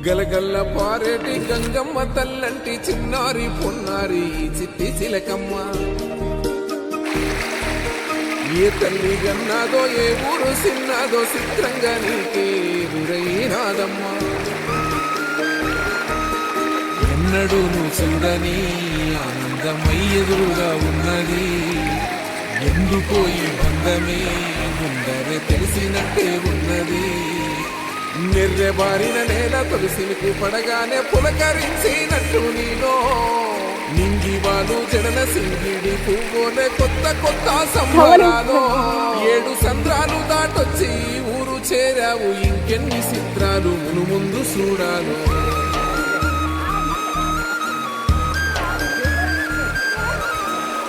గలగల్ల పారేటి గంగమ్మ తల్లంటి చిన్నారి పొన్నారి చిట్టి చిలకమ్మ. ఏ తల్లి గన్నాదో ఏ ఊరు సిన్నాదో చిత్రంగా నీకే ఎదురైనాదమ్మా. ఎన్నడూ నువ్వు చూడని ఆనందమై ఎదురుగా ఉన్నది. ఎందుకో ఈ బంధమే ముందరే తెలిసినట్టే ఉన్నది. నిర్రెబారిన నేల తులసినికి పడగానే పులకరించినట్టు నీలో నింగివాలు జడల సింగిడి పువ్వులే కొత్త కొత్త సంబరాలు. 7 సంద్రాలు దాటొచ్చి ఊరు చేరావు, ఇంకెన్ని చిత్రాలు మును ముందు చూడాలు.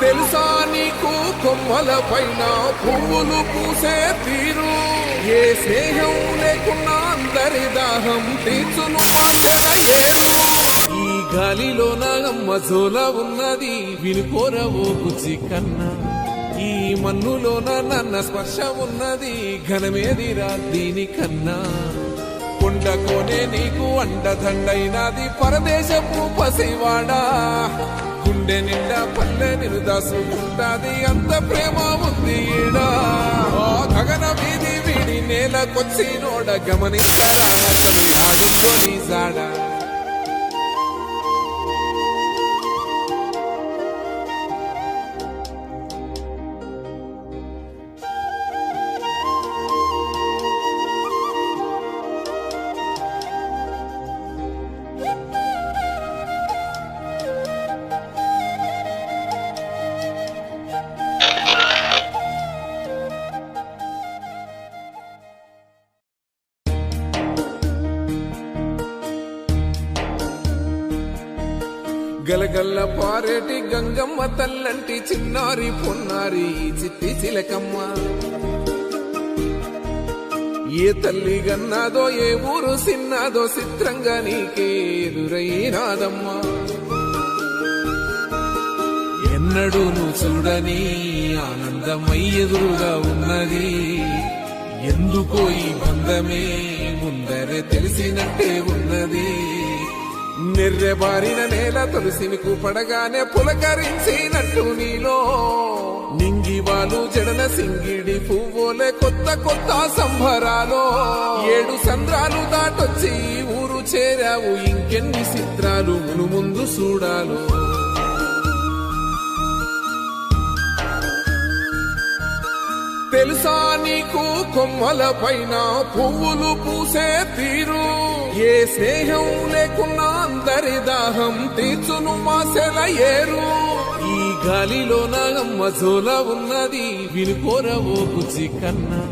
తెలుసా నీకు కొమ్మల పైన పువ్వులు పూసే తీరు. ఏ స్నేహం లేకున్నా అందరి దాహం తీర్చును మాసెల ఏరు. ఈ గాలిలోన మజోల ఉన్నది వినుకోరవో గుచ్చి కన్నా. ఈ మన్నులోన నన్న స్పర్శ ఉన్నది ఘనమేదిరా దీనికన్నా. కొండకోనే నీకు అండదండైనది పరదేశపు పసివాడా. గుండె నిండా పల్లె నిరుదాసుకుంటాది అంత ప్రేమ ఉంది ఈడా. గగన వీధి వీడి నేలకొచ్చి నోడ గమనిస్తారా అసలు యాడుందో నీ జాడ. గలగల్ల పారేటి గంగమ్మ తల్లంటి చిన్నారి పొన్నారి చిట్టి చిలకమ్మ. ఏ తల్లి గన్నాదో ఏ ఊరు సిన్నాదో చిత్రంగా నీకే ఎదురైనాదమ్మా. ఎన్నడూ నువ్వు చూడని ఆనందమై ఎదురుగా ఉన్నది. ఎందుకో ఈ బంధమే ముందరే తెలిసినట్టే ఉన్నది. నిర్రెబారిన నేల తులసినికి పడగానే పులకరించినట్టు నీలో నింగివాలు జడల సింగిడి పువ్వులే కొత్త కొత్త సంబరాలు. 7 సంద్రాలు దాటొచ్చి ఊరు చేరావు, ఇంకెన్ని చిత్రాలు మును ముందు చూడాలు. తెలుసా నీకు కొమ్మల పైన పువ్వులు పూసే తీరు. ఏ స్నేహం లేకున్నా అందరి దాహం తీర్చును మాసెల ఏరు. ఈ గాలిలోన మజోల ఉన్నది వినుకోరవో గుచ్చి కన్నా.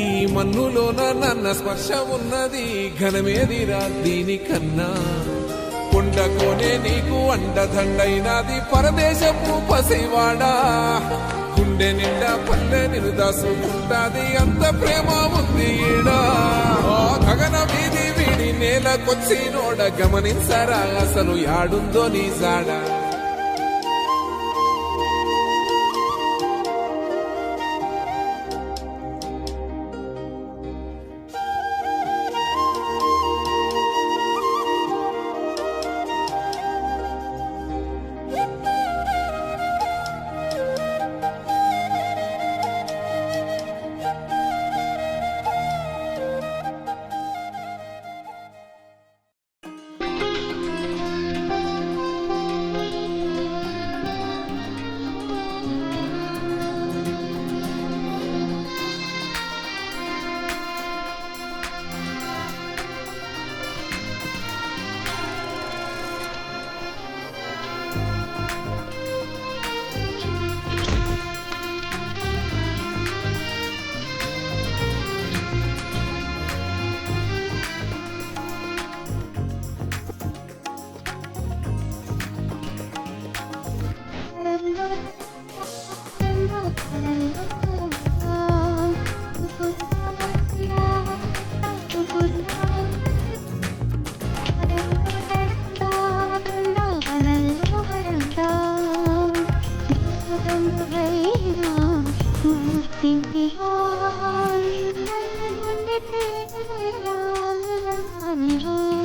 ఈ మన్నులోన నన్న స్పర్శ ఉన్నది ఘనమేదిరా దీనికన్నా. కొండకోనే నీకు అండదండైనది పరదేశపు పసివాడా. గుండె నిండా పల్లె నిరుదాసుకుంటాది అంత ప్రేమ ఉంది ఈడా. గగన వీధి వీడి నేలకొచ్చి నోడ గమనించరా అసలు యాడుందో నీ జాడ. Thank you.